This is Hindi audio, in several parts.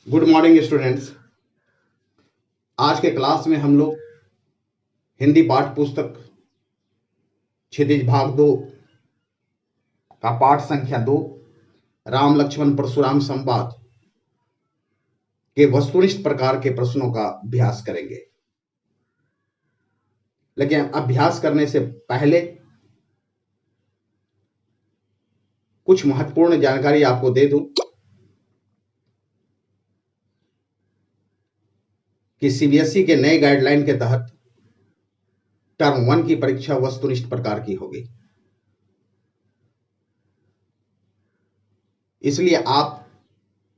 Good morning students. आज के क्लास में हम लोग हिंदी पाठ्य पुस्तक क्षितिज भाग 2 का पाठ संख्या 2 राम लक्ष्मण परशुराम संवाद के वस्तुनिष्ठ प्रकार के प्रश्नों का अभ्यास करेंगे। लेकिन अभ्यास करने से पहले कुछ महत्वपूर्ण जानकारी आपको दे दूं कि सीबीएसई के नए गाइडलाइन के तहत टर्म 1 की परीक्षा वस्तुनिष्ठ प्रकार की होगी। इसलिए आप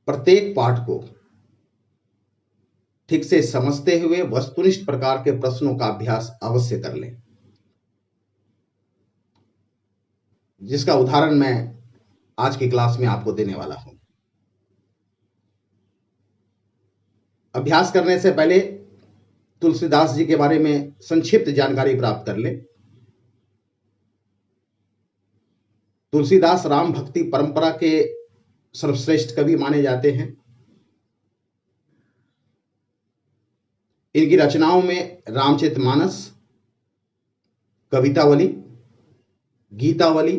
प्रत्येक पाठ को ठीक से समझते हुए वस्तुनिष्ठ प्रकार के प्रश्नों का अभ्यास अवश्य कर लें, जिसका उदाहरण मैं आज की क्लास में आपको देने वाला हूं। अभ्यास करने से पहले तुलसीदास जी के बारे में संक्षिप्त जानकारी प्राप्त कर लें। तुलसीदास राम भक्ति परंपरा के सर्वश्रेष्ठ कवि माने जाते हैं। इनकी रचनाओं में रामचरितमानस, कवितावली, गीतावली,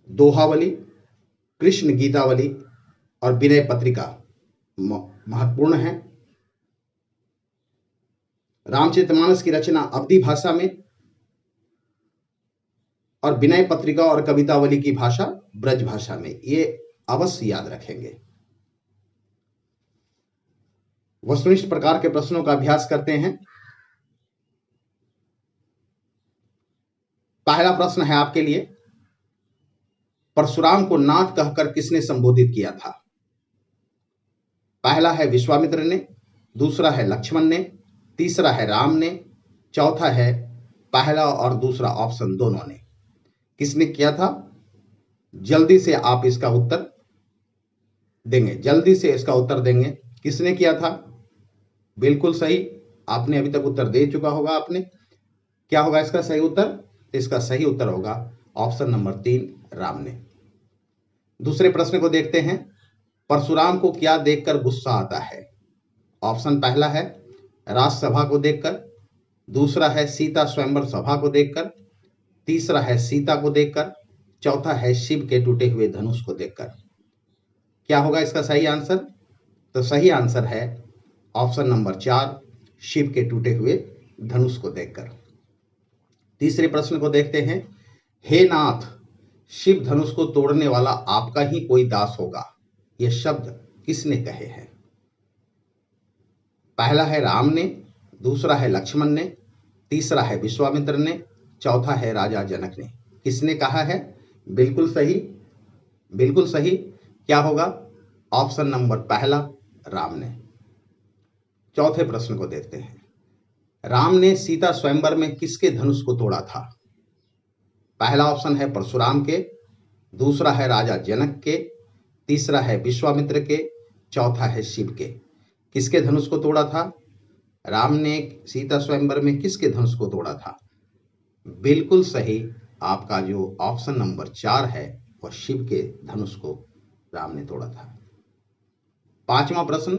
दोहावली, कृष्ण गीतावली और विनय पत्रिका महत्वपूर्ण है। रामचरितमानस की रचना अवधी भाषा में और विनय पत्रिका और कवितावली की भाषा ब्रज भाषा में। ये अवश्य याद रखेंगे। वस्तुनिष्ठ प्रकार के प्रश्नों का अभ्यास करते हैं। पहला प्रश्न है आपके लिए, परशुराम को नाथ कहकर किसने संबोधित किया था? पहला है विश्वामित्र ने, दूसरा है लक्ष्मण ने, तीसरा है राम ने, चौथा है पहला और दूसरा ऑप्शन दोनों ने। किसने किया था? जल्दी से आप इसका उत्तर देंगे, जल्दी से इसका उत्तर देंगे। किसने किया था? बिल्कुल सही, आपने अभी तक उत्तर दे चुका होगा आपने। क्या होगा इसका सही उत्तर? इसका सही उत्तर होगा ऑप्शन नंबर 3, राम ने। दूसरे प्रश्न को देखते हैं। परशुराम को क्या देखकर गुस्सा आता है? ऑप्शन पहला है राजसभा को देखकर, दूसरा है सीता स्वयंवर सभा को देखकर, तीसरा है सीता को देखकर, चौथा है शिव के टूटे हुए धनुष को देखकर। क्या होगा इसका सही आंसर? तो सही आंसर है ऑप्शन नंबर 4, शिव के टूटे हुए धनुष को देखकर। तीसरे प्रश्न को देखते हैं। हे नाथ, शिव धनुष को तोड़ने वाला आपका ही कोई दास होगा, यह शब्द किसने कहे हैं? पहला है राम ने, दूसरा है लक्ष्मण ने, तीसरा है विश्वामित्र ने, चौथा है राजा जनक ने। किसने कहा है? बिल्कुल सही, बिल्कुल सही। क्या होगा? ऑप्शन नंबर पहला, राम ने। चौथे प्रश्न को देखते हैं। राम ने सीता स्वयंवर में किसके धनुष को तोड़ा था? पहला ऑप्शन है परशुराम के, दूसरा है राजा जनक के, तीसरा है विश्वामित्र के, चौथा है शिव के। किसके धनुष को तोड़ा था? राम ने सीता स्वयंवर में किसके धनुष को तोड़ा था? बिल्कुल सही, आपका जो ऑप्शन नंबर 4 है वह शिव के धनुष को राम ने तोड़ा था। पांचवा प्रश्न,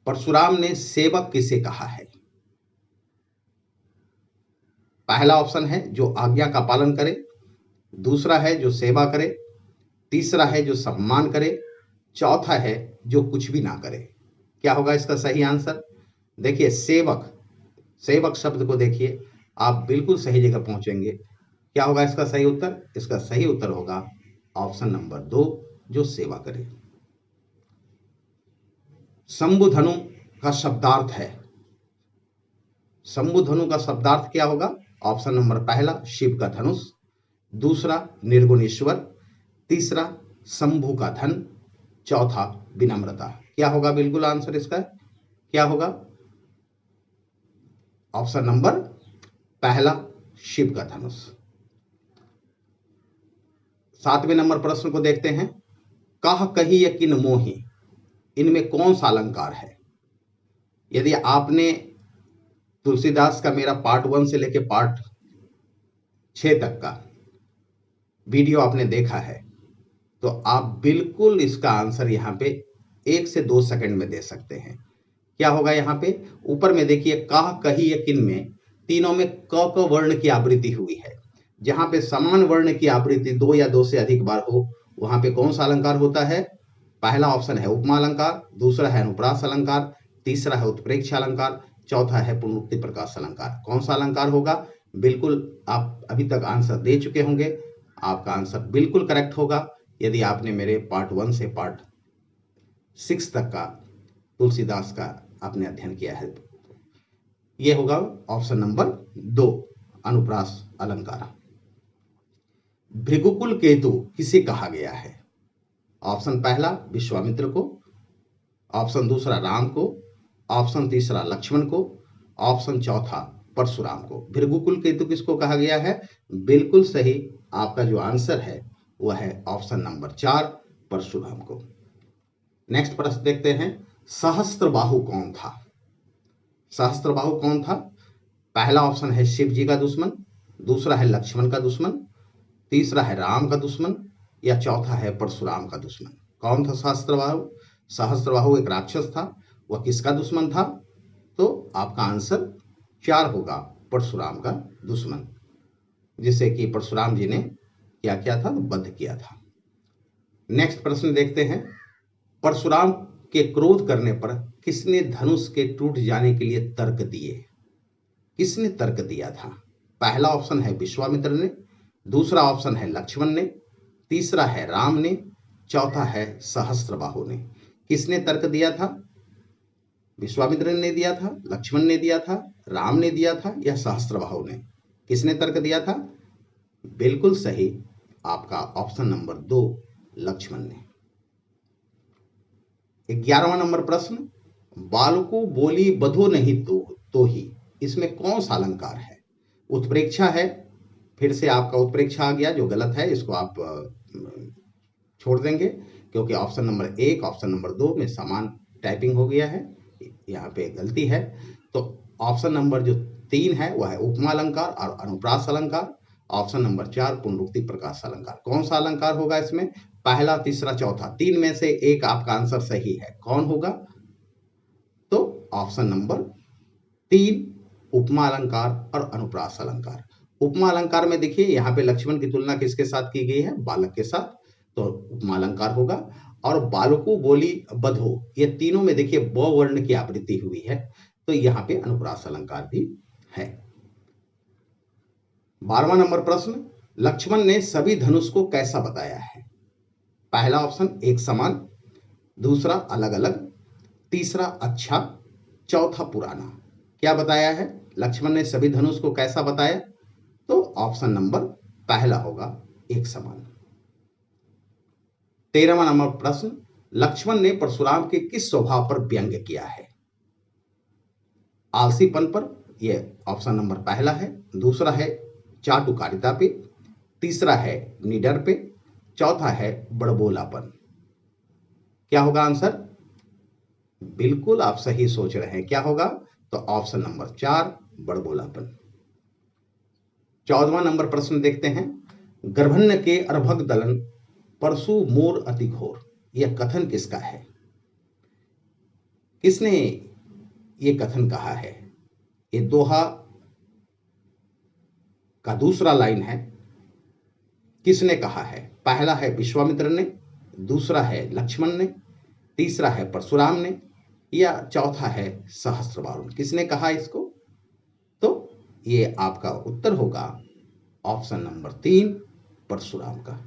परशुराम ने सेवक किसे कहा है? पहला ऑप्शन है जो आज्ञा का पालन करे, दूसरा है जो सेवा करे, तीसरा है जो सम्मान करे, चौथा है जो कुछ भी ना करे। क्या होगा इसका सही आंसर? देखिए सेवक, सेवक शब्द को देखिए, आप बिल्कुल सही जगह पहुंचेंगे। क्या होगा इसका सही उत्तर? इसका सही उत्तर होगा ऑप्शन नंबर 2, जो सेवा करे। शंभुधनु का शब्दार्थ है, शंभुधनु का शब्दार्थ क्या होगा? ऑप्शन नंबर पहला शिव का धनुष, दूसरा निर्गुण ईश्वर, तीसरा शंभु का धन, चौथा विनम्रता। क्या होगा बिल्कुल आंसर इसका? क्या होगा? ऑप्शन नंबर पहला शिव का धनुष। 7वें नंबर प्रश्न को देखते हैं। कह कही यकिन मोही, इनमें कौन सा अलंकार है? यदि आपने तुलसीदास का मेरा पार्ट 1 से लेकर पार्ट 6 तक का वीडियो आपने देखा है तो आप बिल्कुल इसका आंसर यहां पे 1 से 2 सेकंड में दे सकते हैं। क्या होगा यहाँ पे? ऊपर में देखिए काह, कही या किन में तीनों में क वर्ण की आवृत्ति हुई है। जहां पे समान वर्ण की आवृत्ति 2 या 2 से अधिक बार हो, वहां पे कौन सा अलंकार होता है? पहला ऑप्शन है उपमा अलंकार, दूसरा है अनुप्रास अलंकार, तीसरा है उत्प्रेक्षा अलंकार, चौथा है पुनरुक्ति प्रकाश अलंकार। कौन सा अलंकार होगा? बिल्कुल आप अभी तक आंसर दे चुके होंगे। आपका आंसर बिल्कुल करेक्ट होगा यदि आपने मेरे पार्ट 1 से पार्ट 6 तक का तुलसीदास का आपने अध्ययन किया है। यह होगा ऑप्शन नंबर 2, अनुप्रास अलंकार। भृगुकुल केतु किसे कहा गया है? ऑप्शन पहला विश्वामित्र को, ऑप्शन दूसरा राम को, ऑप्शन तीसरा लक्ष्मण को, ऑप्शन चौथा परशुराम को। भृगुकुल केतु किसको कहा गया है? बिल्कुल सही, आपका जो आंसर है वह है ऑप्शन नंबर 4, परशुराम को। नेक्स्ट प्रश्न देखते हैं, सहस्त्रबाहु कौन था? सहस्त्रबाहु कौन था? पहला ऑप्शन है शिव जी का दुश्मन, दूसरा है लक्ष्मण का दुश्मन, तीसरा है राम का दुश्मन, या चौथा है परशुराम का दुश्मन। कौन था सहस्त्रबाहु? सहस्त्रबाहु एक राक्षस था। वह किसका दुश्मन था? तो आपका आंसर 4 होगा, परशुराम का दुश्मन, जिसे कि परशुराम जी ने क्या किया था? वध किया था। नेक्स्ट प्रश्न देखते हैं, परशुराम के क्रोध करने पर किसने धनुष के टूट जाने के लिए तर्क दिए? किसने तर्क दिया था? पहला ऑप्शन है विश्वामित्र ने, दूसरा ऑप्शन है लक्ष्मण ने, तीसरा है राम ने, चौथा है सहस्त्रबाहु ने। किसने तर्क दिया था? विश्वामित्र ने दिया था, लक्ष्मण ने दिया था, राम ने दिया था, या सहस्त्रबाहु ने? किसने तर्क दिया था? बिल्कुल सही, आपका ऑप्शन नंबर 2, लक्ष्मण ने। 11वां नंबर प्रश्न, बालको बोली बधो नहीं तो ही, इसमें कौन सा अलंकार है? उत्प्रेक्षा है, फिर से आपका उत्प्रेक्षा आ गया जो गलत है, इसको आप छोड़ देंगे क्योंकि ऑप्शन नंबर 1 ऑप्शन नंबर 2 में समान टाइपिंग हो गया है, यहाँ पे गलती है। तो ऑप्शन नंबर जो 3 है वह है उपमा अलंकार और अनुप्रास अलंकार। ऑप्शन नंबर 4 पुनरुक्ति प्रकाश अलंकार। कौन सा अलंकार होगा इसमें? पहला, तीसरा, चौथा, 3 में से एक आपका आंसर सही है, कौन होगा? तो ऑप्शन नंबर 3 उपमा अलंकार और अनुप्रास अलंकार। उपमा अलंकार में देखिए यहाँ पे लक्ष्मण की तुलना किसके साथ की गई है? बालक के साथ, तो उपमा अलंकार होगा। और बालको बोली बधो, ये तीनों में देखिए ब वर्ण की आवृत्ति हुई है, तो यहाँ पे अनुप्रास अलंकार भी है। 12वां नंबर प्रश्न, लक्ष्मण ने सभी धनुष को कैसा बताया है? पहला ऑप्शन एक समान, दूसरा अलग अलग, तीसरा अच्छा, चौथा पुराना। क्या बताया है? लक्ष्मण ने सभी धनुष को कैसा बताया? तो ऑप्शन नंबर पहला होगा एक समान। 13वां नंबर प्रश्न, लक्ष्मण ने परशुराम के किस स्वभाव पर व्यंग किया है? आलसीपन पर, यह ऑप्शन नंबर पहला है, दूसरा है चाटुकारिता पे, तीसरा है निडर पे, चौथा है बड़बोलापन। क्या होगा आंसर? बिल्कुल आप सही सोच रहे हैं, क्या होगा? तो ऑप्शन नंबर 4 बड़बोलापन। 14वां नंबर प्रश्न देखते हैं, गर्भन्न के अर्भक दलन परशु मोर अति घोर, यह कथन किसका है? किसने ये कथन कहा है? ये दोहा का दूसरा लाइन है, किसने कहा है? पहला है विश्वामित्र ने, दूसरा है लक्ष्मण ने, तीसरा है परशुराम ने, या चौथा है सहस्त्रबाहु। किसने कहा इसको? तो ये आपका उत्तर होगा ऑप्शन नंबर 3 परशुराम का।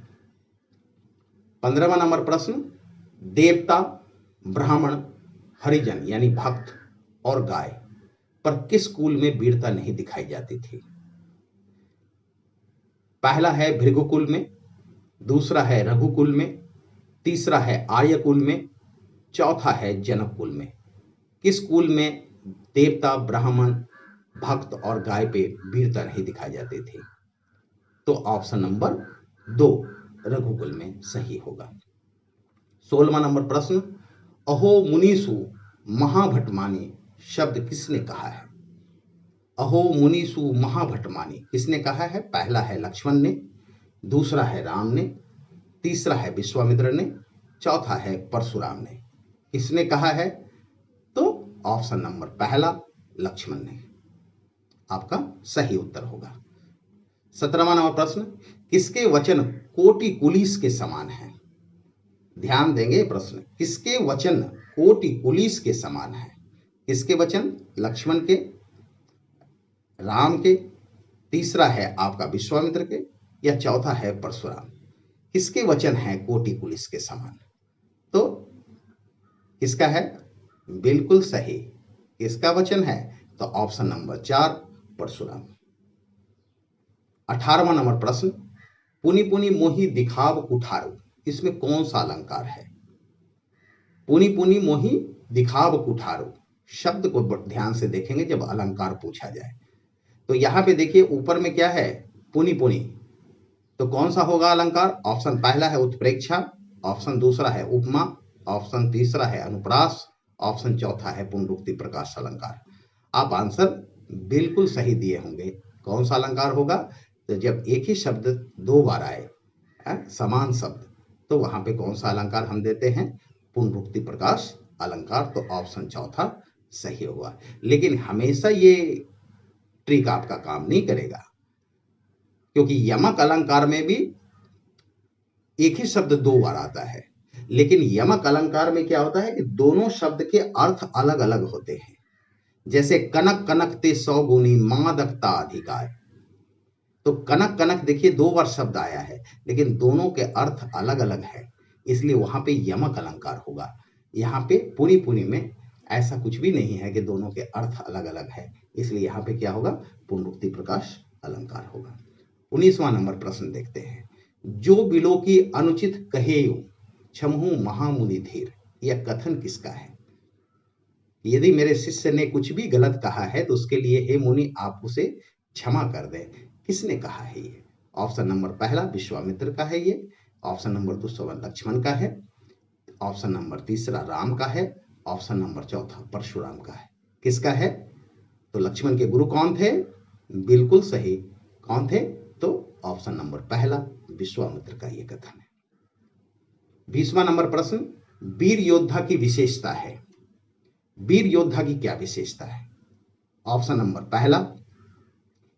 15वां नंबर प्रश्न, देवता, ब्राह्मण, हरिजन यानी भक्त और गाय पर किस कुल में वीरता नहीं दिखाई जाती थी? पहला है भृगुकुल में, दूसरा है रघुकुल में, तीसरा है आर्यकुल में, चौथा है जनक कुल में। किस कुल में देवता, ब्राह्मण, भक्त और गाय पे वीरता नहीं दिखाई जाती थी? तो ऑप्शन नंबर 2 रघुकुल में सही होगा। 16वां नंबर प्रश्न, अहो मुनीसु महाभटमानी शब्द किसने कहा है? अहो मुनीसु महाभटमानी किसने कहा है? पहला है लक्ष्मण ने, दूसरा है राम ने, तीसरा है विश्वामित्र ने, चौथा है परशुराम ने। किसने कहा है? तो ऑप्शन नंबर पहला लक्ष्मण ने आपका सही उत्तर होगा। 17वां नंबर प्रश्न, किसके वचन कोटि कुलिस के समान है? ध्यान देंगे प्रश्न, किसके वचन कोटि कुलिस के समान है? किसके वचन? लक्ष्मण के, राम के, तीसरा है आपका विश्वामित्र के, या चौथा है परशुराम। किसके वचन है कोटि पुलिस के समान? तो किसका है? बिल्कुल सही। किसका वचन है? तो ऑप्शन नंबर 4 परशुराम। 18वां नंबर प्रश्न, पुनि पुनि मोहि दिखाव कुठारो, इसमें कौन सा अलंकार है? पुनि पुनि मोहि दिखाव कुठारो शब्द को ध्यान से देखेंगे जब अलंकार पूछा जाए। तो यहां पे देखिए ऊपर में क्या है? पुनि पुनि, तो कौन सा होगा अलंकार? ऑप्शन पहला है उत्प्रेक्षा, ऑप्शन दूसरा है उपमा, ऑप्शन तीसरा है अनुप्रास, ऑप्शन चौथा है पुनरुक्ति प्रकाश अलंकार। आप आंसर बिल्कुल सही दिए होंगे। कौन सा अलंकार होगा? तो जब एक ही शब्द दो बार आए, समान शब्द, तो वहां पे कौन सा अलंकार हम देते हैं? पुनरुक्ति प्रकाश अलंकार। तो ऑप्शन चौथा सही होगा। लेकिन हमेशा ये ट्रिक आपका काम नहीं करेगा, क्योंकि यमक अलंकार में भी एक ही शब्द दो बार आता है, लेकिन यमक अलंकार में क्या होता है कि दोनों शब्द के अर्थ अलग अलग होते हैं। जैसे कनक कनक ते 100 गुनी मादकता अधिकार, तो कनक कनक देखिए दो बार शब्द आया है, लेकिन दोनों के अर्थ अलग अलग है, इसलिए वहां पे यमक अलंकार होगा। यहाँ पे पुनि पुनि में ऐसा कुछ भी नहीं है कि दोनों के अर्थ अलग अलग है, इसलिए यहाँ पे क्या होगा? पुनरुक्ति प्रकाश अलंकार होगा। 19वां नंबर प्रश्न देखते हैं, जो बिलो की अनुचित कहे क्षमहु महामुनि धीर, यह कथन किसका है? यदि मेरे शिष्य ने कुछ भी गलत कहा है तो उसके लिए हे मुनि आप उसे क्षमा कर दें। किसने कहा है ये? ऑप्शन नंबर पहला विश्वामित्र का है ये, ऑप्शन नंबर दूसरा लक्ष्मण का है, ऑप्शन नंबर तीसरा राम का है, ऑप्शन नंबर चौथा परशुराम का है। किसका है? तो लक्ष्मण के गुरु कौन थे? बिल्कुल सही। कौन थे? तो ऑप्शन नंबर पहला विश्वामित्र का ये कथन है। 20वां नंबर प्रश्न, वीर योद्धा की विशेषता है। वीर योद्धा की क्या विशेषता है? ऑप्शन नंबर पहला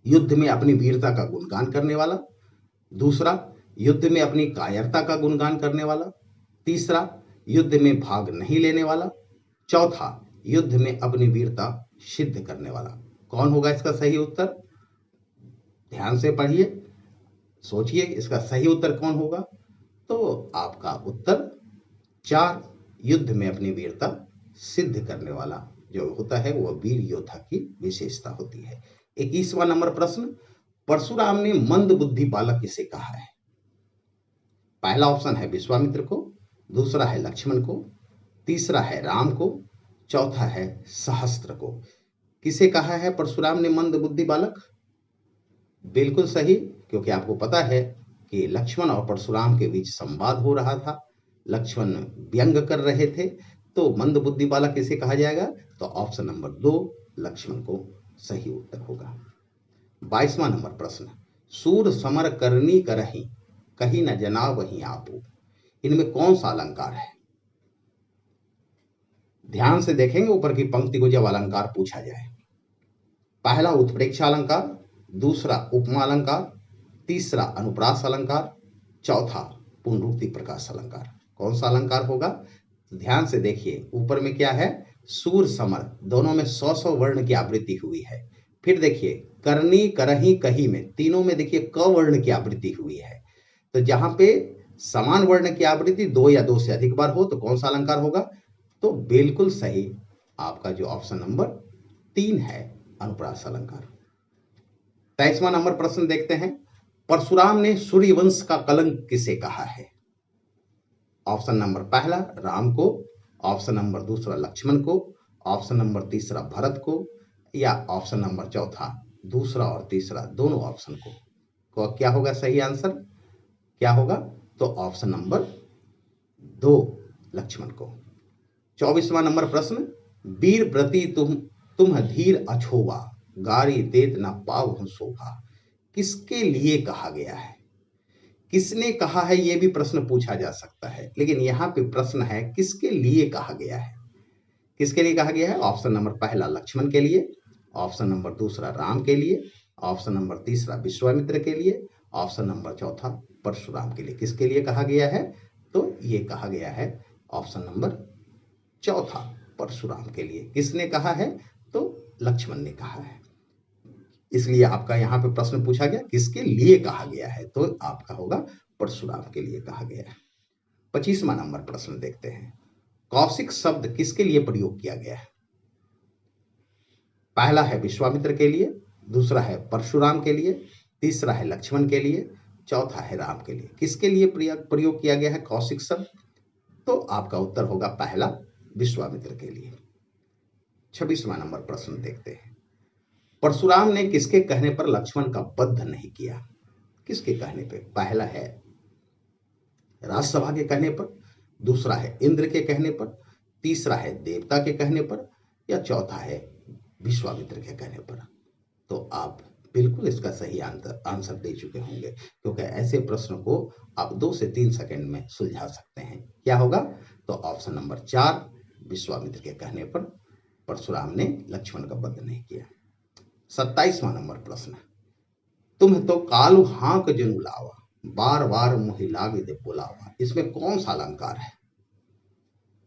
युद्ध में अपनी वीरता का गुणगान करने वाला, दूसरा युद्ध में अपनी कायरता का गुणगान करने वाला, तीसरा युद्ध में भाग नहीं लेने वाला, चौथा युद्ध में अपनी वीरता सिद्ध करने वाला। कौन होगा इसका सही उत्तर? ध्यान से पढ़िए, सोचिए इसका सही उत्तर कौन होगा? तो आपका उत्तर 4 युद्ध में अपनी वीरता सिद्ध करने वाला जो होता है वह वीर योद्धा की विशेषता होती है। 21वां नंबर प्रश्न, परशुराम ने मंद बुद्धि बालक किसे कहा है? पहला ऑप्शन है विश्वामित्र को, दूसरा है लक्ष्मण को, तीसरा है राम को, चौथा है सहस्त्र को। किसे कहा है परशुराम ने मंद बुद्धि बालक? बिल्कुल सही, क्योंकि आपको पता है कि लक्ष्मण और परशुराम के बीच संवाद हो रहा था, लक्ष्मण व्यंग कर रहे थे, तो मंद बुद्धि बालक किसे कहा जाएगा? तो ऑप्शन नंबर 2 लक्ष्मण को सही उत्तर होगा। 22वां नंबर प्रश्न, सूर समर करनी करही कहीं न जना वही आपू, इनमें कौन सा अलंकार है? ध्यान से देखेंगे ऊपर की पंक्ति को जब अलंकार पूछा जाए। पहला उत्प्रेक्षा अलंकार, दूसरा उपमा अलंकार, तीसरा अनुप्रास अलंकार, चौथा पुनरुक्ति प्रकाश अलंकार। कौन सा अलंकार होगा? ध्यान से देखिए ऊपर में क्या है? सूर समर, दोनों में 100 वर्ण की आवृत्ति हुई है। फिर देखिए करनी करही कही में तीनों में देखिए क वर्ण की आवृत्ति हुई है। तो जहां पे समान वर्ण की आवृत्ति 2 या 2 से अधिक बार हो तो कौन सा अलंकार होगा? तो बिल्कुल सही आपका जो ऑप्शन नंबर 3 है अनुप्रास अलंकार। 23वां नंबर प्रश्न देखते हैं, परशुराम ने सूर्यवंश का कलंक किसे कहा है? ऑप्शन नंबर पहला राम को, ऑप्शन नंबर दूसरा लक्ष्मण को, ऑप्शन नंबर तीसरा भरत को, या ऑप्शन नंबर चौथा दूसरा और तीसरा दोनों ऑप्शन को क्या होगा सही आंसर? क्या होगा? तो ऑप्शन नंबर 2 लक्ष्मण को। 24वां नंबर प्रश्न, वीर प्रति तुम धीर अछोवा गारी देत न पाव शोभा, किसके लिए कहा गया है? किसने कहा है ये भी प्रश्न पूछा जा सकता है, लेकिन यहाँ पे प्रश्न है किसके लिए कहा गया है। किसके लिए कहा गया है? ऑप्शन नंबर पहला लक्ष्मण के लिए, ऑप्शन नंबर दूसरा राम के लिए, ऑप्शन नंबर तीसरा विश्वामित्र के लिए, ऑप्शन नंबर चौथा परशुराम के लिए। किसके लिए कहा गया है? तो ये कहा गया है ऑप्शन नंबर चौथा परशुराम के लिए। किसने कहा है? तो लक्ष्मण ने कहा है। इसलिए आपका यहाँ पे प्रश्न पूछा गया किसके लिए कहा गया है, तो आपका होगा परशुराम के लिए कहा गया है। 25वां नंबर प्रश्न देखते हैं। कौशिक शब्द किसके लिए प्रयोग किया गया है? पहला है विश्वामित्र के लिए, दूसरा है परशुराम के लिए, तीसरा है लक्ष्मण के लिए, चौथा है राम के लिए। किसके लिए प्रयोग किया गया है कौशिक शब्द? तो आपका उत्तर होगा पहला विश्वामित्र के लिए। 26वां नंबर प्रश्न देखते हैं। परशुराम ने किसके कहने पर लक्ष्मण का वध नहीं किया? किसके कहने पे? पहला है राजसभा के कहने पर, दूसरा है इंद्र के कहने पर, तीसरा है देवता के कहने पर, या चौथा है विश्वामित्र के कहने पर। तो आप बिल्कुल इसका सही आंसर दे चुके होंगे, क्योंकि ऐसे प्रश्न को आप 2 से 3 सेकंड में सुलझा सकते हैं। क्या होगा? तो ऑप्शन नंबर 4 विश्वामित्र के कहने पर परशुराम ने लक्ष्मण का वध नहीं किया। 27वां नंबर प्रश्न। तुम तो कालू हांक जनु लावा, बार बार मुहि लागे दे बुलावा। इसमें कौन सा अलंकार है?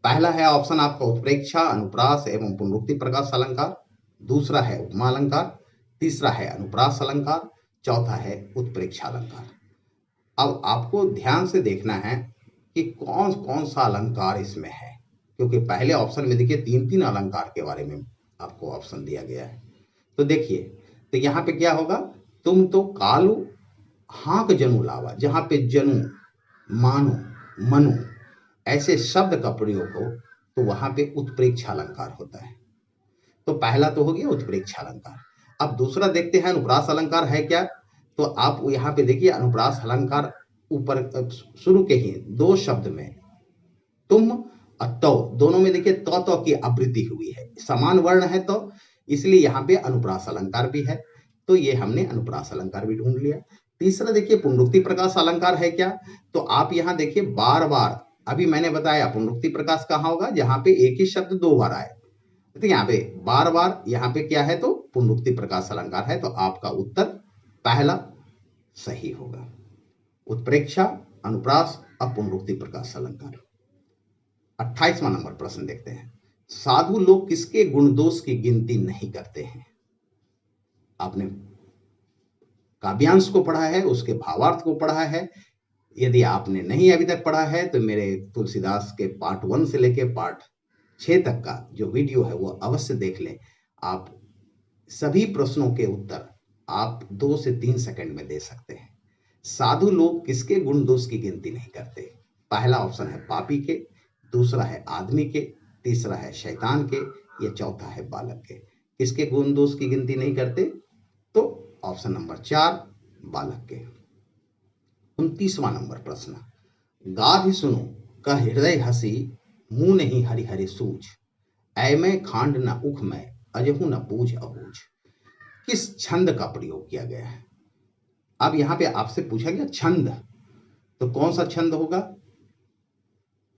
पहला है ऑप्शन आपका उत्प्रेक्षा, अनुप्रास एवं पुनरुक्ति प्रकाश अलंकार, दूसरा है उपमा अलंकार, तीसरा है अनुप्रास अलंकार, चौथा है उत्प्रेक्षा अलंकार। अब आपको ध्यान से देखना है कि कौन कौन सा अलंकार इसमें है, क्योंकि पहले ऑप्शन में देखिए 3-3 अलंकार के बारे में आपको ऑप्शन दिया गया है। तो देखिए, तो यहाँ पे क्या होगा? तुम तो कालू हांक जनु लावा, जहां पे जनु, मानो, मनु ऐसे शब्द का प्रयोग हो तो वहां पे उत्प्रेक्षा अलंकार होता है। तो पहला तो हो गया उत्प्रेक्षा अलंकार। अब दूसरा देखते हैं अनुप्रास अलंकार है क्या। तो आप यहाँ पे देखिए अनुप्रास अलंकार ऊपर शुरू के ही 2 शब्द में तुम और तो, दोनों में देखिए तो की आवृत्ति हुई है, समान वर्ण है, तो इसलिए यहाँ पे अनुप्रास अलंकार भी है। तो ये हमने अनुप्रास अलंकार भी ढूंढ लिया। तीसरा देखिए पुनरुक्ति प्रकाश अलंकार है क्या। तो आप यहाँ देखिए बार बार, अभी मैंने बताया पुनरुक्ति प्रकाश कहाँ होगा? जहां पे एक ही शब्द 2 बार आए। तो यहाँ पे बार बार, यहाँ पे क्या है? तो पुनरुक्ति प्रकाश अलंकार है। तो आपका उत्तर पहला सही होगा, उत्प्रेक्षा, अनुप्रास और पुनरुक्ति प्रकाश अलंकार। 28वां नंबर प्रश्न देखते हैं। साधु लोग किसके गुण दोष की गिनती नहीं करते हैं? आपने काव्यांश को पढ़ा है, उसके भावार्थ को पढ़ा है। यदि आपने नहीं अभी तक पढ़ा है तो मेरे तुलसीदास के पार्ट 1 से लेकर पार्ट 6 तक का जो वीडियो है वो अवश्य देख लें। आप सभी प्रश्नों के उत्तर आप 2 से 3 सेकंड में दे सकते हैं। साधु लोग किसके गुण दोष की गिनती नहीं करते? पहला ऑप्शन है पापी के, दूसरा है आदमी के, तीसरा है शैतान के, या चौथा है बालक के। किसके गुण दोष की गिनती नहीं करते? तो ऑप्शन नंबर 4 बालक के। 29वां नंबर प्रश्न। गाधि सुनो का हृदय हसी, मुंह नहीं हरि हरि सूझ, ऐ खांड न उख में, अजहू न बूझ अबूझ। किस छंद का प्रयोग किया गया है? अब यहां पे आपसे पूछा गया छंद, तो कौन सा छंद होगा?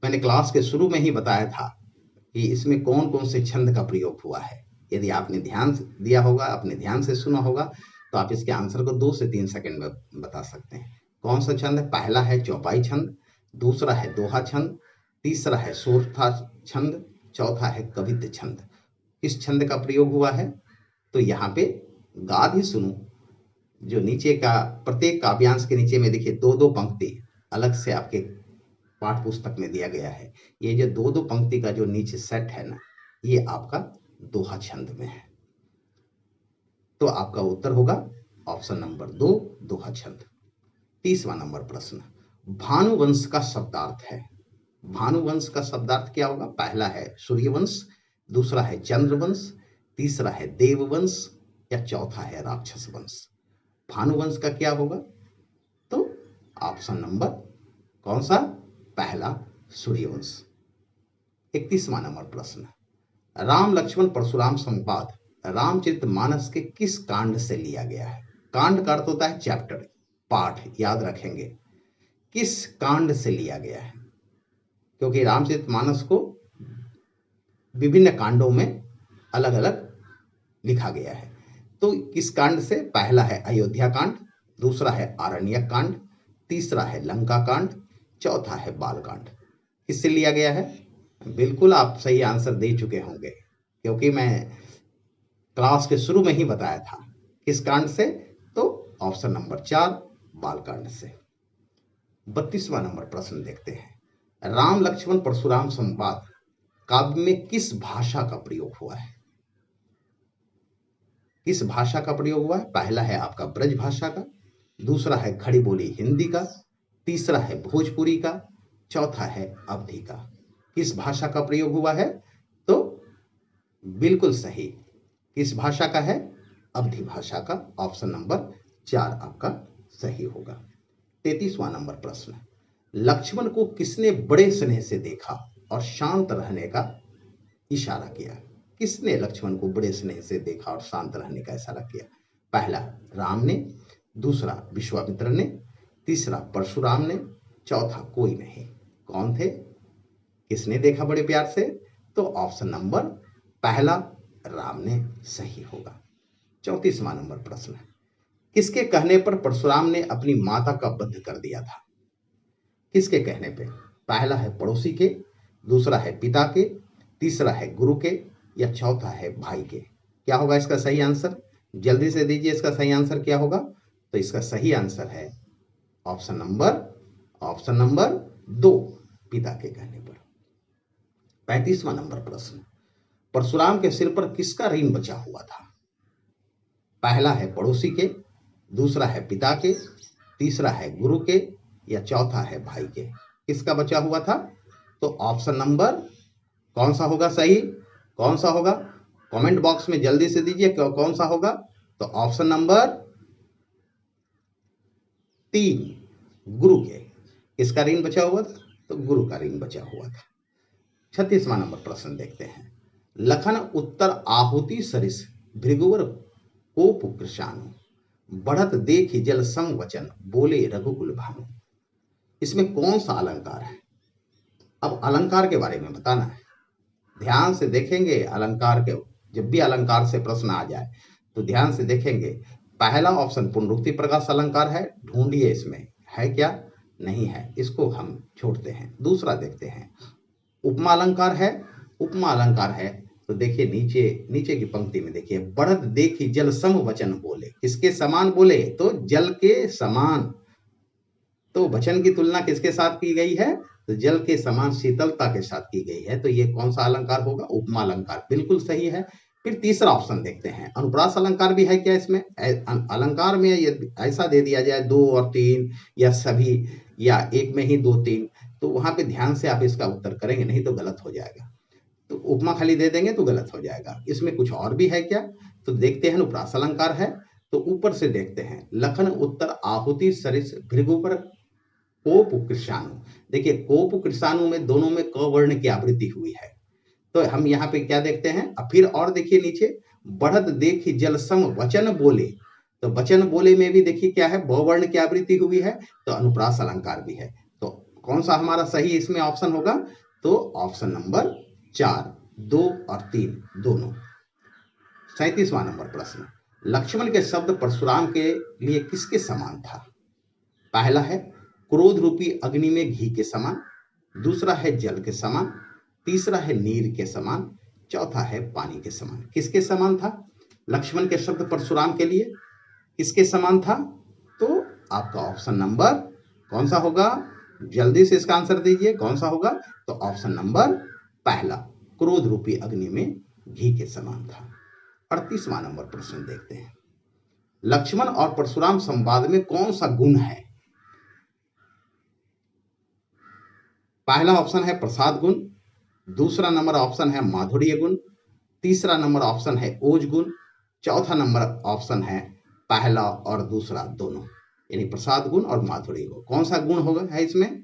मैंने क्लास के शुरू में ही बताया था कि इसमें कौन कौन से छंद का प्रयोग हुआ है। यदि आपने ध्यान दिया होगा, अपने ध्यान से सुना होगा, तो आप इसके आंसर को 2 से 3 सेकंड में बता सकते हैं। कौन सा छंद है? पहला है चौपाई छंद, दूसरा है दोहा छंद, तीसरा है सोरठा छंद, चौथा है कवित्त छंद। किस छंद का प्रयोग हुआ है? तो यहाँ पे गाधि सुनो, जो नीचे का प्रत्येक काव्यांश के नीचे में देखिए 2-2 पंक्ति अलग से आपके पाठ पुस्तक में दिया गया है। ये जो 2-2 पंक्ति का जो नीचे सेट है ना, ये आपका दोहा छंद में है। तो आपका उत्तर होगा ऑप्शन नंबर 2 दोहा छंद। 30वां नंबर प्रश्न। भानुवंश का शब्दार्थ है। भानुवंश का शब्दार्थ क्या होगा? पहला है सूर्यवंश, दूसरा है चंद्रवंश, तीसरा है देववंश, या चौथा है राक्षस वंश। भानुवंश का क्या होगा? तो ऑप्शन नंबर कौन सा? पहला सूर्यवंश। 31वां नंबर प्रश्न। राम लक्ष्मण परशुराम संवाद रामचरितमानस के किस कांड से लिया गया है? कांड का अर्थ होता है चैप्टर, पाठ, याद रखेंगे। किस कांड से लिया गया है, क्योंकि रामचरितमानस को विभिन्न कांडों में अलग अलग लिखा गया है। तो किस कांड से? पहला है अयोध्या कांड, दूसरा है आरण्यक कांड, तीसरा है लंका कांड, चौथा है बाल कांड। किससे लिया गया है? बिल्कुल आप सही आंसर दे चुके होंगे, क्योंकि मैं क्लास के शुरू में ही बताया था। किस कांड से? तो ऑप्शन नंबर 4 बाल कांड से। 32वां नंबर प्रश्न देखते हैं। राम लक्ष्मण परशुराम संवाद काव्य में किस भाषा का प्रयोग हुआ है? किस भाषा का प्रयोग हुआ है? पहला है आपका ब्रज भाषा का, दूसरा है खड़ी बोली हिंदी का, तीसरा है भोजपुरी का, चौथा है अवधी का। किस भाषा का प्रयोग हुआ है? तो बिल्कुल सही, किस भाषा का है? अवधी भाषा का। ऑप्शन नंबर 4 आपका सही होगा। 33वां नंबर प्रश्न। लक्ष्मण को किसने बड़े स्नेह से देखा और शांत रहने का इशारा किया? किसने लक्ष्मण को बड़े स्नेह से देखा और शांत रहने का इशारा किया? पहला राम ने, दूसरा विश्वामित्र ने, तीसरा परशुराम ने, चौथा कोई नहीं। कौन थे? किसने देखा बड़े प्यार से? तो ऑप्शन नंबर पहला राम ने सही होगा। 34वां नंबर प्रश्न। किसके कहने पर परशुराम ने अपनी माता का वध कर दिया था? किसके कहने पे? पहला है पड़ोसी के, दूसरा है पिता के, तीसरा है गुरु के, या चौथा है भाई के। क्या होगा इसका सही आंसर? जल्दी से दीजिए, इसका सही आंसर क्या होगा? तो इसका सही आंसर है ऑप्शन नंबर 2 पिता के कहने पर। 35वां नंबर प्रश्न। परशुराम के सिर पर किसका ऋण बचा हुआ था? पहला है पड़ोसी के, दूसरा है पिता के, तीसरा है गुरु के, या चौथा है भाई के। किसका बचा हुआ था? तो ऑप्शन नंबर कौन सा होगा सही? कौन सा होगा? कमेंट बॉक्स में जल्दी से दीजिए कौन सा होगा। तो ऑप्शन नंबर 3 गुरु के। किसका ऋण बचा हुआ था? तो गुरु का ऋण बचा हुआ था। 36वां नंबर प्रश्न देखते हैं। लखन उत्तर आहुति सरिस भृगुवर कोप कृशानु बढ़त देखि जल सम वचन बोले रघुकुल भानु। इसमें कौन सा अलंकार है? अब अलंकार के बारे में बताना है, ध्यान से देखेंगे अलंकार के। जब भी अलंकार से प्रश्न आ जाए तो ध्यान से देखेंगे। पहला ऑप्शन पुनरुक्ति प्रकाश अलंकार है, ढूंढिए इसमें है क्या? नहीं है, इसको हम छोड़ते हैं। दूसरा देखते हैं, उपमा अलंकार है। उपमा अलंकार है तो देखिए नीचे की पंक्ति में देखिए, बढ़त देखी जल सम वचन बोले। किसके समान बोले? तो जल के समान। तो वचन की तुलना किसके साथ की गई है? तो जल के समान शीतलता के साथ की गई है। तो ये कौन सा अलंकार होगा? उपमा अलंकार। बिल्कुल सही है। फिर तीसरा ऑप्शन देखते हैं, अनुप्रास अलंकार भी है क्या इसमें? अलंकार में ऐसा दे दिया जाए 2 और 3 या सभी, या एक में ही 2 3, तो वहां पे ध्यान से आप इसका उत्तर करेंगे, नहीं तो गलत हो जाएगा। तो उपमा खाली दे देंगे तो गलत हो जाएगा। इसमें कुछ और भी है क्या? तो देखते हैं। अनुप्रास अलंकार है तो ऊपर से देखते हैं, लखन उत्तर आहुति सरिस भृगुपर कोप कृषाणु। देखिए कोप कृषाणु में दोनों में क वर्ण की आवृत्ति हुई है। तो हम यहाँ पे क्या देखते हैं? अब फिर और देखिए नीचे, बढ़त देखी जल सम वचन बोले। तो वचन बोले में भी देखिए क्या है? ब वर्ण की आवृत्ति हुई है, तो अनुप्रास अलंकार भी है। तो कौन सा हमारा सही इसमें ऑप्शन होगा? तो ऑप्शन नंबर 4, 2 और 3 दोनों। 37वां नंबर प्रश्न। लक्ष्मण के शब्द परशुराम के लिए किसके समान था? पहला है क्रोध रूपी अग्नि में घी के समान, दूसरा है जल के समान, तीसरा है नीर के समान, चौथा है पानी के समान। किसके समान था? लक्ष्मण के शब्द परशुराम के लिए किसके समान था? तो आपका ऑप्शन नंबर कौन सा होगा? जल्दी से इसका आंसर दीजिए, कौन सा होगा? तो ऑप्शन नंबर पहला, क्रोध रूपी अग्नि में घी के समान था। 38वां नंबर प्रश्न देखते हैं। लक्ष्मण और परशुराम संवाद में कौन सा गुण है? पहला ऑप्शन है प्रसाद गुण, दूसरा नंबर ऑप्शन है माधुर्य गुण, तीसरा नंबर ऑप्शन है ओज गुण, चौथा नंबर ऑप्शन है पहला और दूसरा दोनों, यानी प्रसाद गुण और माधुर्य गुण। कौन सा गुण होगा है इसमें?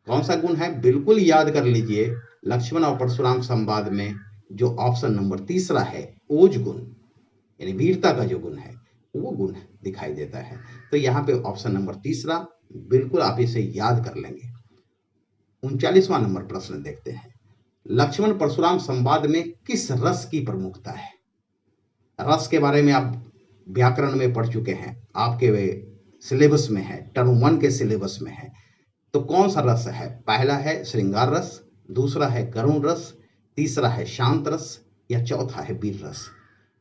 कौन सा गुण है? बिल्कुल याद कर लीजिए, लक्ष्मण और परशुराम संवाद में जो ऑप्शन नंबर तीसरा है ओज गुण, यानी वीरता का जो गुण है वो गुण दिखाई देता है। तो यहाँ पे ऑप्शन नंबर तीसरा बिल्कुल आप इसे याद कर लेंगे। 39वां नंबर प्रश्न देखते हैं, लक्ष्मण परशुराम संवाद में किस रस की प्रमुखता है? रस के बारे में आप व्याकरण में पढ़ चुके हैं, आपके वे सिलेबस में है, टर्म 1 के सिलेबस में है। तो कौन सा रस है? पहला है श्रृंगार रस, दूसरा है करुण रस, तीसरा है शांत रस, या चौथा है वीर रस।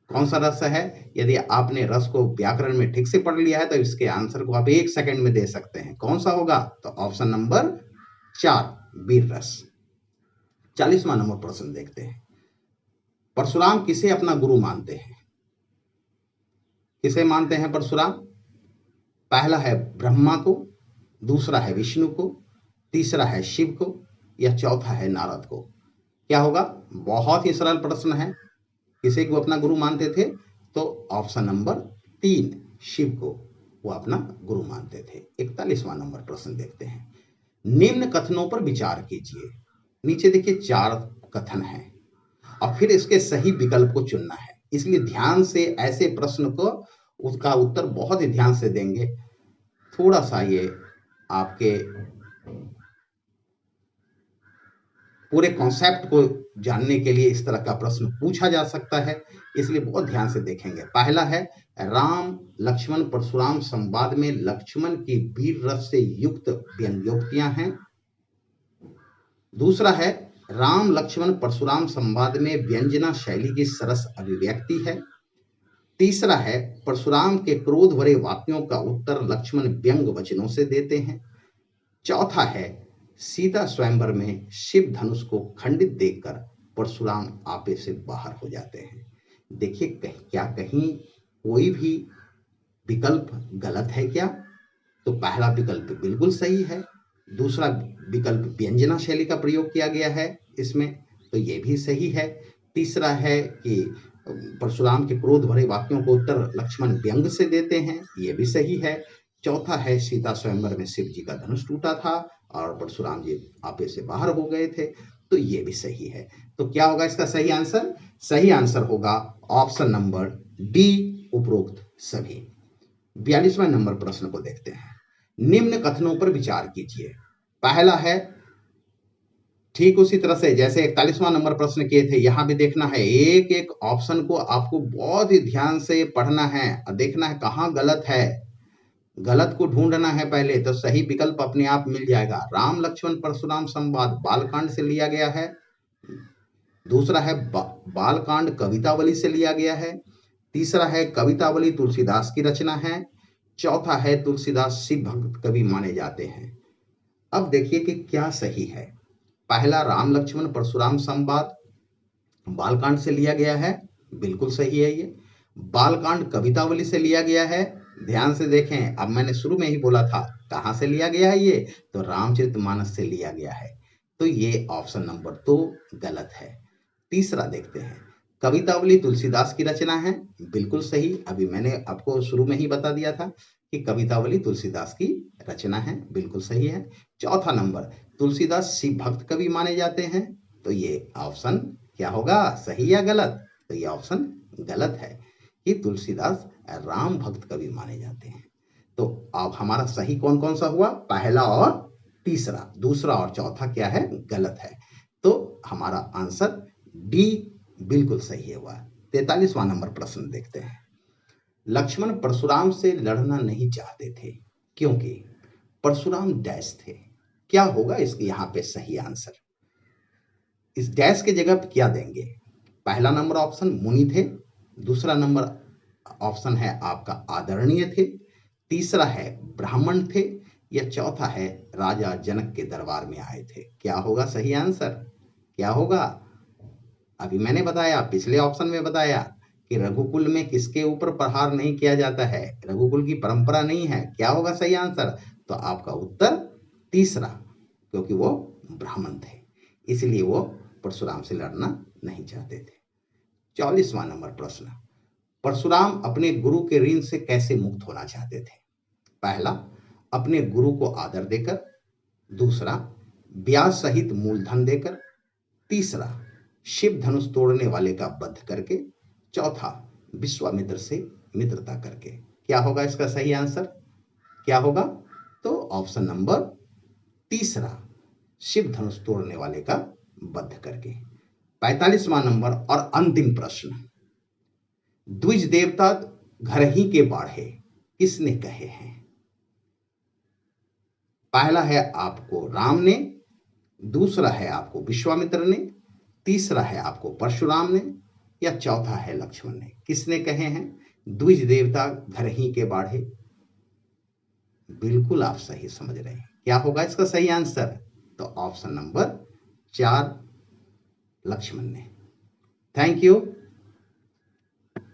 कौन सा रस है? यदि आपने रस को व्याकरण में ठीक से पढ़ लिया है तो इसके आंसर को आप 1 सेकंड में दे सकते हैं। कौन सा होगा? तो ऑप्शन नंबर 4 वीर रस। 40वां नंबर प्रश्न देखते हैं, परशुराम किसे अपना गुरु मानते हैं? किसे मानते हैं परशुराम? पहला है ब्रह्मा को, दूसरा है विष्णु को, तीसरा है शिव को, या चौथा है नारद को। क्या होगा? बहुत ही सरल प्रश्न है। किसे को अपना गुरु मानते थे? तो ऑप्शन नंबर 3 शिव को वो अपना गुरु मानते थे। 41वां नंबर प्रश्न देखते हैं, निम्न कथनों पर विचार कीजिए। नीचे देखिए 4 कथन हैं और फिर इसके सही विकल्प को चुनना है, इसलिए ध्यान से ऐसे प्रश्न को उसका उत्तर बहुत ही ध्यान से देंगे। थोड़ा सा ये आपके पूरे कॉन्सेप्ट को जानने के लिए इस तरह का प्रश्न पूछा जा सकता है, इसलिए बहुत ध्यान से देखेंगे। पहला है, राम लक्ष्मण परशुराम संवाद में लक्ष्मण की वीर रस से युक्त व्यंग्योक्तियां हैं। दूसरा है, राम लक्ष्मण परशुराम संवाद में व्यंजना शैली की सरस अभिव्यक्ति है। तीसरा है, परशुराम के क्रोध भरे वाक्यों का उत्तर लक्ष्मण व्यंग वचनों से देते हैं। चौथा है, सीता स्वयंवर में शिव धनुष को खंडित देखकर परशुराम आपे से बाहर हो जाते हैं। देखिए क्या कहीं कोई भी विकल्प गलत है क्या? तो पहला विकल्प बिल्कुल सही है। दूसरा विकल्प व्यंजना शैली का प्रयोग किया गया है इसमें, तो ये भी सही है। तीसरा है कि परशुराम के क्रोध भरे वाक्यों को उत्तर लक्ष्मण व्यंग से देते हैं, ये भी सही है। चौथा है, सीता स्वयंवर में शिव जी का धनुष टूटा था और परशुराम जी आपे से बाहर हो गए थे, तो ये भी सही है। तो क्या होगा इसका सही आंसर? सही आंसर होगा ऑप्शन नंबर डी, उपरोक्त सभी। 42वां नंबर प्रश्न को देखते हैं, निम्न कथनों पर विचार कीजिए। पहला है, ठीक उसी तरह से जैसे 41वां नंबर प्रश्न किए थे, यहां भी देखना है, एक एक ऑप्शन को आपको बहुत ही ध्यान से पढ़ना है और देखना है कहां गलत है। गलत को ढूंढना है पहले, तो सही विकल्प अपने आप मिल जाएगा। राम लक्ष्मण परशुराम संवाद बालकांड से लिया गया है। दूसरा है, बालकांड कवितावली से लिया गया है। तीसरा है, कवितावली तुलसीदास की रचना है। चौथा है, तुलसीदास शिव भक्त कवि माने जाते हैं। अब देखिए कि क्या सही है। पहला, राम लक्ष्मण परशुराम संवाद बालकांड से लिया गया है, बिल्कुल सही है ये। बालकांड कवितावली से लिया गया है, ध्यान से देखें, अब मैंने शुरू में ही बोला था कहां से लिया गया है ये, तो रामचरितमानस से लिया गया है, तो ये ऑप्शन नंबर 2 गलत है। तीसरा देखते हैं, कवितावली तुलसीदास की रचना है, बिल्कुल सही। अभी मैंने आपको शुरू में ही बता दिया था कि कवितावली तुलसीदास की रचना है, बिल्कुल सही है। चौथा नंबर, तुलसीदास शिव भक्त कवि माने जाते हैं, तो ये ऑप्शन क्या होगा, सही या गलत? तो ये ऑप्शन गलत है कि तुलसीदास राम भक्त कवि माने जाते हैं। तो अब हमारा सही कौन कौन सा हुआ? पहला और तीसरा, दूसरा और चौथा क्या है, गलत है। तो हमारा आंसर डी बिल्कुल सही हुआ। 43वां नंबर प्रश्न देखते हैं, लक्ष्मण परशुराम से लड़ना नहीं चाहते थे क्योंकि परशुराम डैश थे। क्या होगा इसके यहां पे सही आंसर? इस डैश के जगह पे क्या देंगे? पहला नंबर ऑप्शन मुनि थे, दूसरा नंबर ऑप्शन है आपका आदरणीय थे, तीसरा है ब्राह्मण थे, या चौथा है राजा जनक के दरबार में आए थे। क्या होगा सही आंसर? क्या होगा? अभी मैंने बताया, पिछले ऑप्शन में बताया कि रघुकुल में किसके ऊपर प्रहार नहीं किया जाता है, रघुकुल की परंपरा नहीं है। क्या होगा सही आंसर? तो आपका उत्तर तीसरा, क्योंकि वो ब्राह्मण थे, इसलिए वो परशुराम से लड़ना नहीं चाहते थे। 44वां नंबर प्रश्न, परशुराम अपने गुरु के ऋण से कैसे मुक्त होना चाहते थे? पहला, अपने गुरु को आदर देकर। दूसरा, ब्याज सहित मूलधन देकर। तीसरा, शिव धनुष तोड़ने वाले का वध करके। चौथा, विश्वामित्र से मित्रता करके। क्या होगा इसका सही आंसर? क्या होगा? तो ऑप्शन नंबर तीसरा, शिव धनुष तोड़ने वाले का वध करके। 45वां नंबर और अंतिम प्रश्न, द्विज देवता घर ही के बाढ़े किसने कहे हैं? पहला है आपको राम ने, दूसरा है आपको विश्वामित्र ने, तीसरा है आपको परशुराम ने, या चौथा है लक्ष्मण ने। किसने कहे हैं द्विज देवता घर ही के बाढ़े? बिल्कुल आप सही समझ रहे हैं। क्या होगा इसका सही आंसर? तो ऑप्शन नंबर 4, लक्ष्मण ने। Thank you.